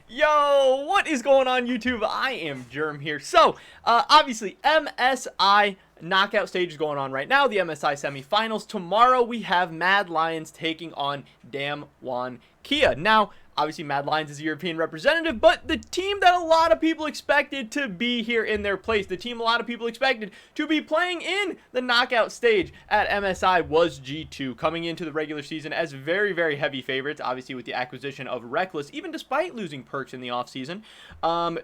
Yo, what is going on YouTube? I am Germ here. So, obviously, MSI knockout stage is going on right now. The MSI semifinals. Tomorrow we have Mad Lions taking on Damwon Kia. Now, obviously, Mad Lions is a European representative, but the team that a lot of people expected to be here in their place, the team a lot of people expected to be playing in the knockout stage at MSI was G2, coming into the regular season as very, very heavy favorites, obviously with the acquisition of Reckless, even despite losing Perks in the offseason.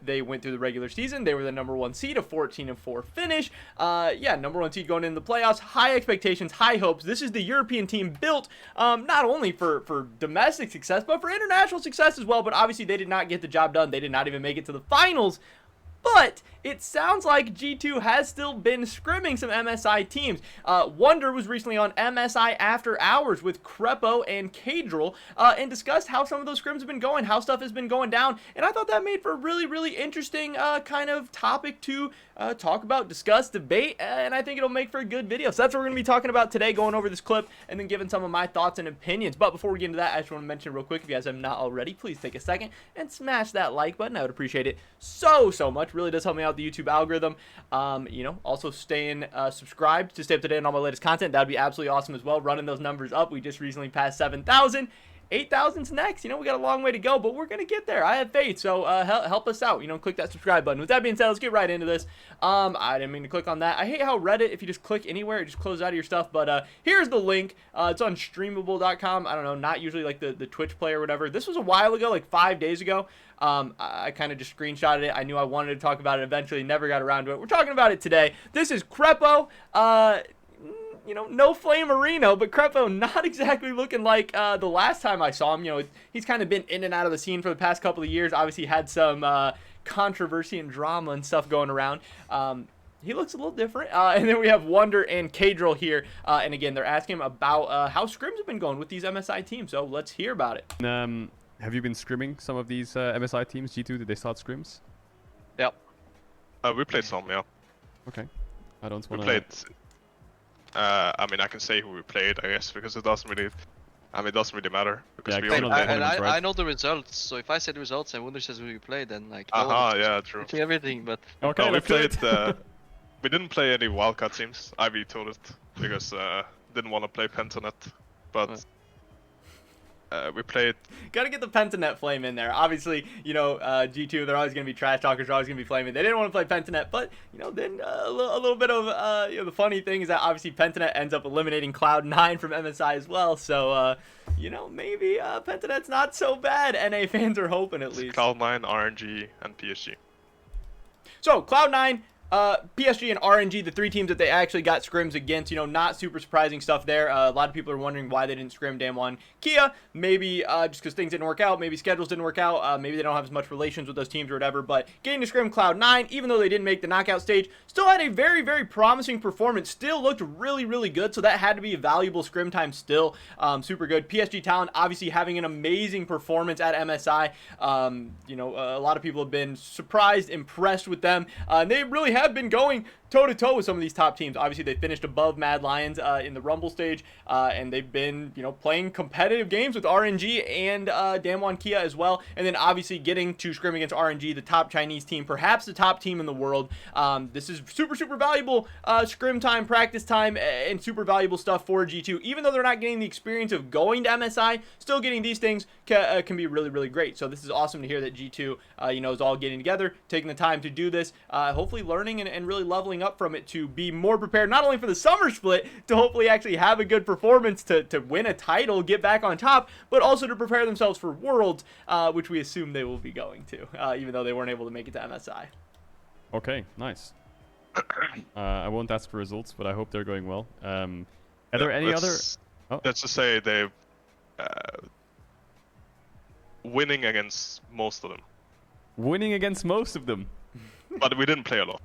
They went through the regular season. They were the #1 seed, a 14-4 finish. Yeah, #1 seed going into the playoffs. High expectations, high hopes. This is the European team built not only for domestic success, but for international success as well. But obviously they did not get the job done. They did not even make it to the finals. But it sounds like G2 has still been scrimming some MSI teams. Wunder was recently on MSI After Hours with Crepo and Cadril and discussed how some of those scrims have been going, how stuff has been going down. And I thought that made for a really, really interesting kind of topic to talk about, discuss, debate, and I think it'll make for a good video. So that's what we're going to be talking about today, going over this clip and then giving some of my thoughts and opinions. But before we get into that, I just want to mention real quick, if you guys have not already, please take a second and smash that like button. I would appreciate it so much. Really does help me out the YouTube algorithm. You know, also staying subscribed to stay up to date on all my latest content. That would be absolutely awesome as well. Running those numbers up. We just recently passed 7,000. 8,000's next. You know, we got a long way to go, but we're going to get there. I have faith, so help us out. You know, click that subscribe button. With that being said, let's get right into this. I didn't mean to click on that. I hate how Reddit, if you just click anywhere, it just closes out of your stuff, but here's the link. It's on streamable.com. I don't know, not usually like the Twitch play or whatever. This was a while ago, like 5 days ago. I kind of just screenshotted it. I knew I wanted to talk about it eventually, never got around to it. We're talking about it today. This is Crepo. You know, no Flamerino, but Crepo not exactly looking like the last time I saw him. You know, he's kind of been in and out of the scene for the past couple of years. Obviously had some controversy and drama and stuff going around. He looks a little different. And then we have Wunder and Cadril here. And again, they're asking him about how scrims have been going with these MSI teams. So let's hear about it. Have you been scrimming some of these MSI teams? G2, did they start scrims? Yep. We played some, yeah. Okay. I don't want to... We played... I mean, I can say who we played, I guess, because it doesn't really... I mean, it doesn't really matter. Because yeah, we all I know the results, so if I say the results and Wunder says who we played, then like... yeah, true. Everything, but... Okay, no, we played... we didn't play any wildcard teams. I vetoed it, because didn't want to play Pentanet, but... we played... Gotta get the Pentanet flame in there. Obviously, you know, G2, they're always going to be trash talkers, they're always going to be flaming. They didn't want to play Pentanet, but, you know, then a little bit of, you know, the funny thing is that obviously Pentanet ends up eliminating Cloud9 from MSI as well. So, you know, maybe Pentanet's not so bad. NA fans are hoping at least. Cloud9, RNG, and PSG. So, Cloud9... PSG and RNG, the three teams that they actually got scrims against, you know, not super surprising stuff there. A lot of people are wondering why they didn't scrim Damwon Kia. Maybe just because things didn't work out. Maybe schedules didn't work out. Maybe they don't have as much relations with those teams or whatever. But getting to scrim Cloud9, even though they didn't make the knockout stage, still had a very, very promising performance. Still looked really, really good. So that had to be a valuable scrim time still. Super good. PSG Talent obviously having an amazing performance at MSI. You know, a lot of people have been surprised, impressed with them. And they really have been going toe-to-toe with some of these top teams. Obviously, they finished above Mad Lions in the Rumble stage, and they've been, you know, playing competitive games with RNG and Damwon Kia as well. And then obviously getting to scrim against RNG, the top Chinese team, perhaps the top team in the world. This is super, super valuable scrim time, practice time, and super valuable stuff for G2. Even though they're not getting the experience of going to MSI, still getting these things can be really, really great. So this is awesome to hear that G2, you know, is all getting together, taking the time to do this, hopefully learning and really leveling up from it to be more prepared, not only for the summer split, to hopefully actually have a good performance to win a title, get back on top, but also to prepare themselves for Worlds, which we assume they will be going to, even though they weren't able to make it to MSI. Okay, nice. I won't ask for results, but I hope they're going well. Are there any other... Oh. Let's just say they're winning against most of them. Winning against most of them? But we didn't play a lot.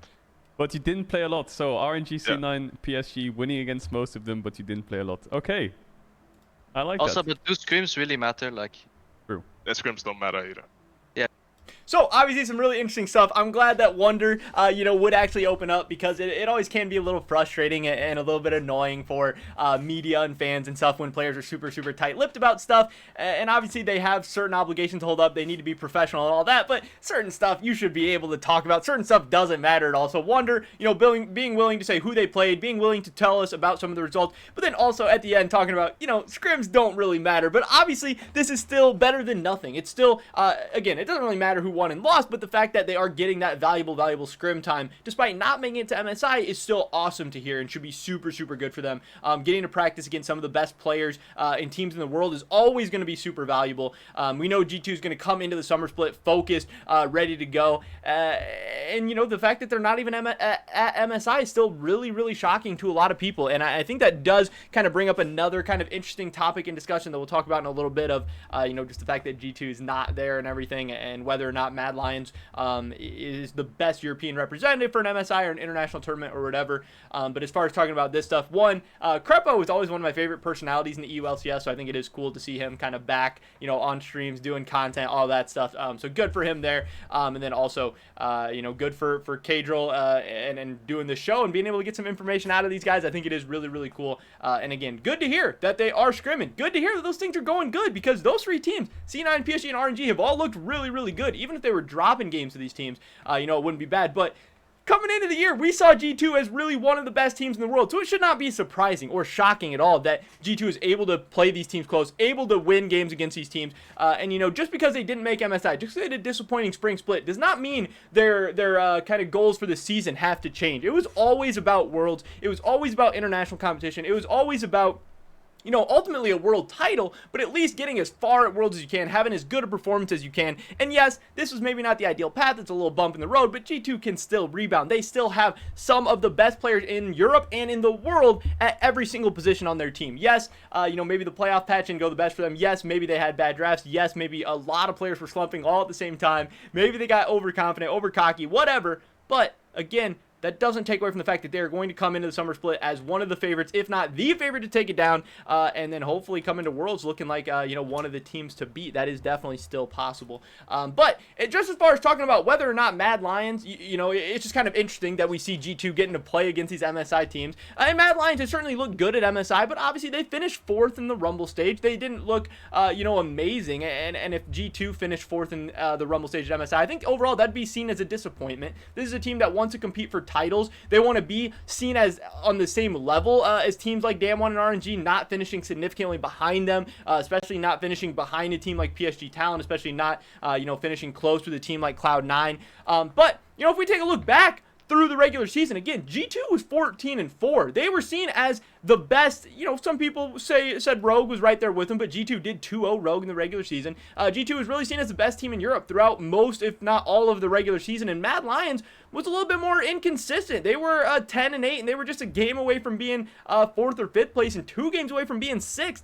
But you didn't play a lot, so RNG, C9, PSG, winning against most of them, but you didn't play a lot. Okay. I like also, that. but do scrims really matter? Like... True. The scrims don't matter either. Yeah. So obviously some really interesting stuff. I'm glad that Wunder, would actually open up, because it always can be a little frustrating and a little bit annoying for media and fans and stuff when players are super, super tight-lipped about stuff. And obviously they have certain obligations to hold up. They need to be professional and all that, but certain stuff you should be able to talk about. Certain stuff doesn't matter at all. So Wunder, being willing to say who they played, being willing to tell us about some of the results, but then also at the end talking about, scrims don't really matter. But obviously this is still better than nothing. It's still, again, it doesn't really matter who won and lost, but the fact that they are getting that valuable scrim time despite not making it to MSI is still awesome to hear, and should be super, super good for them. Getting to practice against some of the best players and teams in the world is always going to be super valuable. We know G2 is going to come into the summer split focused, ready to go, and the fact that they're not even at MSI is still really, really shocking to a lot of people. And I think that does kind of bring up another kind of interesting topic and discussion that we'll talk about in a little bit of, just the fact that G2 is not there and everything, and whether or not Mad Lions is the best European representative for an MSI or an international tournament or whatever. But as far as talking about this stuff, Crepo is always one of my favorite personalities in the EULCS, so I think it is cool to see him kind of back, on streams, doing content, all that stuff. So good for him there. And then also, good for Kadril and doing the show and being able to get some information out of these guys. I think it is really, really cool. And again, good to hear that they are scrimming. Good to hear that those things are going good, because those three teams, C9, PSG, and RNG, have all looked really, really good. Even if they were dropping games to these teams, it wouldn't be bad. But coming into the year, we saw G2 as really one of the best teams in the world. So it should not be surprising or shocking at all that G2 is able to play these teams close, able to win games against these teams. And just because they didn't make MSI, just because they had a disappointing spring split, does not mean their kind of goals for the season have to change. It was always about Worlds. It was always about international competition. It was always about ultimately a world title, but at least getting as far at Worlds as you can, having as good a performance as you can. And yes, this was maybe not the ideal path. It's a little bump in the road, but G2 can still rebound. They still have some of the best players in Europe and in the world at every single position on their team. Yes, maybe the playoff patch didn't go the best for them. Yes, maybe they had bad drafts. Yes, maybe a lot of players were slumping all at the same time. Maybe they got overconfident, overcocky, whatever. But again, that doesn't take away from the fact that they're going to come into the summer split as one of the favorites, if not the favorite, to take it down, and then hopefully come into Worlds looking like, one of the teams to beat. That is definitely still possible. But just as far as talking about whether or not Mad Lions, it's just kind of interesting that we see G2 getting to play against these MSI teams. And Mad Lions has certainly looked good at MSI, but obviously they finished 4th in the Rumble stage. They didn't look, amazing. And if G2 finished 4th in the Rumble stage at MSI, I think overall that'd be seen as a disappointment. This is a team that wants to compete for titles. They want to be seen as on the same level as teams like Damwon and RNG, not finishing significantly behind them, especially not finishing behind a team like PSG Talent, especially not finishing close with a team like Cloud9. But if we take a look back through the regular season, again, G2 was 14-4. They were seen as the best. Some people said Rogue was right there with them, but G2 did 2-0 Rogue in the regular season. G2 was really seen as the best team in Europe throughout most, if not all, of the regular season, and Mad Lions was a little bit more inconsistent. They were 10-8, and they were just a game away from being 4th or 5th place, and 2 games away from being 6th.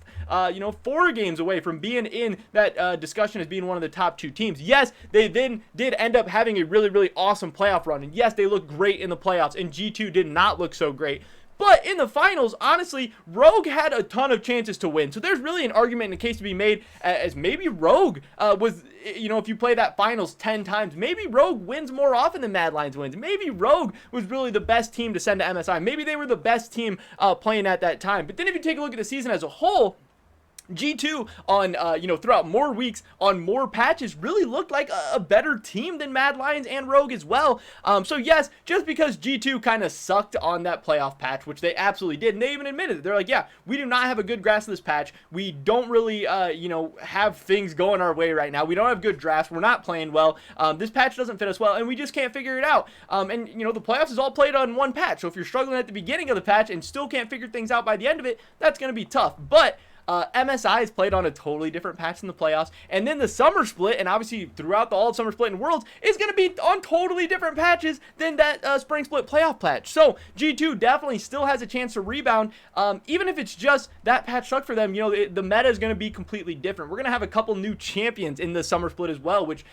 4 games away from being in that discussion as being one of the top 2 teams. Yes, they then did end up having a really, really awesome playoff run, and yes, they looked great in the playoffs, and G2 did not look so great. But in the finals, honestly, Rogue had a ton of chances to win. So there's really an argument and a case to be made as maybe Rogue was, if you play that finals 10 times, maybe Rogue wins more often than Mad Lions wins. Maybe Rogue was really the best team to send to MSI. Maybe they were the best team playing at that time. But then if you take a look at the season as a whole, G2 on, throughout more weeks, on more patches, really looked like a better team than Mad Lions and Rogue as well. So yes, just because G2 kind of sucked on that playoff patch, which they absolutely did, and they even admitted it. They're like, yeah, we do not have a good grasp of this patch. We don't really, have things going our way right now. We don't have good drafts. We're not playing well. This patch doesn't fit us well, and we just can't figure it out. And the playoffs is all played on one patch. So if you're struggling at the beginning of the patch and still can't figure things out by the end of it, that's going to be tough. But MSI is played on a totally different patch in the playoffs, and then the summer split, and obviously throughout the all summer split in Worlds, is going to be on totally different patches than that spring split playoff patch. So G2 definitely still has a chance to rebound, even if it's just that patch sucked for them. The meta is going to be completely different. We're going to have a couple new champions in the summer split as well, which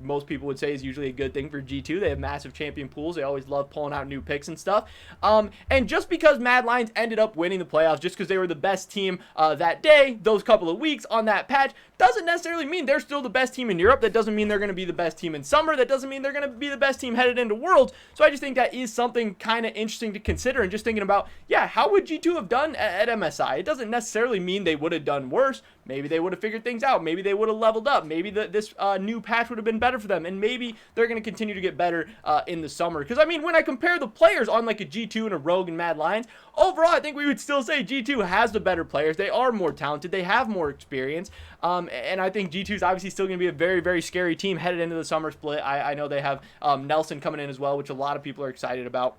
most people would say is usually a good thing for G2. They have massive champion pools. They always love pulling out new picks and stuff. And just because Mad Lions ended up winning the playoffs, just because they were the best team that day, those couple of weeks on that patch, doesn't necessarily mean they're still the best team in Europe. That doesn't mean they're going to be the best team in summer. That doesn't mean they're going to be the best team headed into Worlds. So I just think that is something kind of interesting to consider, and just thinking about, yeah, how would G2 have done at MSI? It doesn't necessarily mean they would have done worse. Maybe they would have figured things out. Maybe they would have leveled up. Maybe this new patch would have been better for them. And maybe they're going to continue to get better in the summer. Because, I mean, when I compare the players on like a G2 and a Rogue and Mad Lions, overall, I think we would still say G2 has the better players. They are more talented. They have more experience. And I think G2 is obviously still going to be a very, very scary team headed into the summer split. I know they have Nelson coming in as well, which a lot of people are excited about.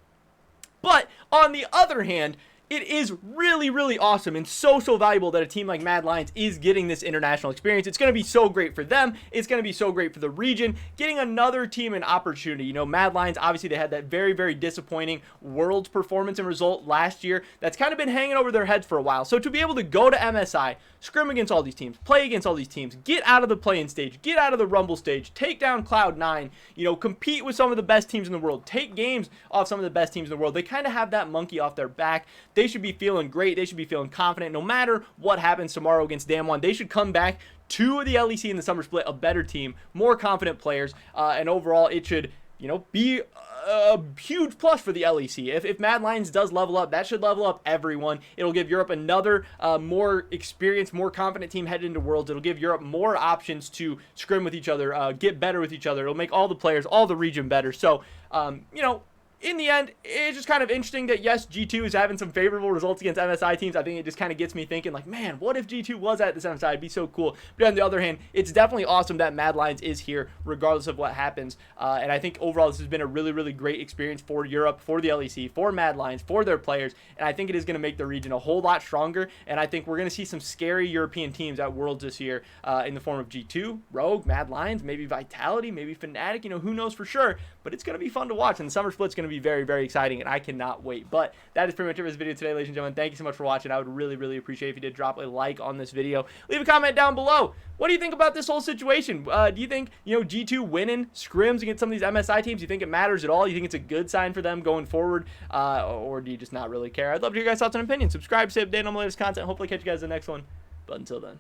But on the other hand, it is really, really awesome and so valuable that a team like Mad Lions is getting this international experience. It's going to be so great for them. It's going to be so great for the region. Getting another team an opportunity. You know, Mad Lions, obviously, they had that very, very disappointing Worlds performance and result last year. That's kind of been hanging over their heads for a while. So to be able to go to MSI, scrim against all these teams, play against all these teams, get out of the play-in stage, get out of the Rumble stage, take down Cloud9, you know, compete with some of the best teams in the world, take games off some of the best teams in the world. They kind of have that monkey off their back. They should be feeling great. They should be feeling confident. No matter what happens tomorrow against Damwon, they should come back to the LEC in the summer split a better team, more confident players, and overall it should, you know, be a huge plus for the LEC. If Mad Lions does level up, that should level up everyone. It'll give Europe another more experienced, more confident team headed into Worlds. It'll give Europe more options to scrim with each other, get better with each other. It'll make all the players, all the region better. So, you know, in the end, it's just kind of interesting that, yes, G2 is having some favorable results against MSI teams. I think it just kind of gets me thinking, like, man, what if G2 was at this MSI? It'd be so cool. But on the other hand, it's definitely awesome that Mad Lions is here, regardless of what happens. And I think overall, this has been a really, really great experience for Europe, for the LEC, for Mad Lions, for their players. And I think it is going to make the region a whole lot stronger. And I think we're going to see some scary European teams at Worlds this year in the form of G2, Rogue, Mad Lions, maybe Vitality, maybe Fnatic. You know, who knows for sure. But it's going to be fun to watch. And the summer split's going to be very, very exciting, and I cannot wait. But that is pretty much it for this video today, ladies and gentlemen. Thank you so much for watching. I would really, really appreciate if you did drop a like on this video. Leave a comment down below. What do you think about this whole situation? Do you think, you know, G2 winning scrims against some of these MSI teams, do you think it matters at all? You think it's a good sign for them going forward? Or do you just not really care? I'd love to hear your guys' thoughts and opinions. Subscribe, stay updated on my latest content. Hopefully catch you guys in the next one. But until then,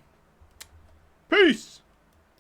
peace!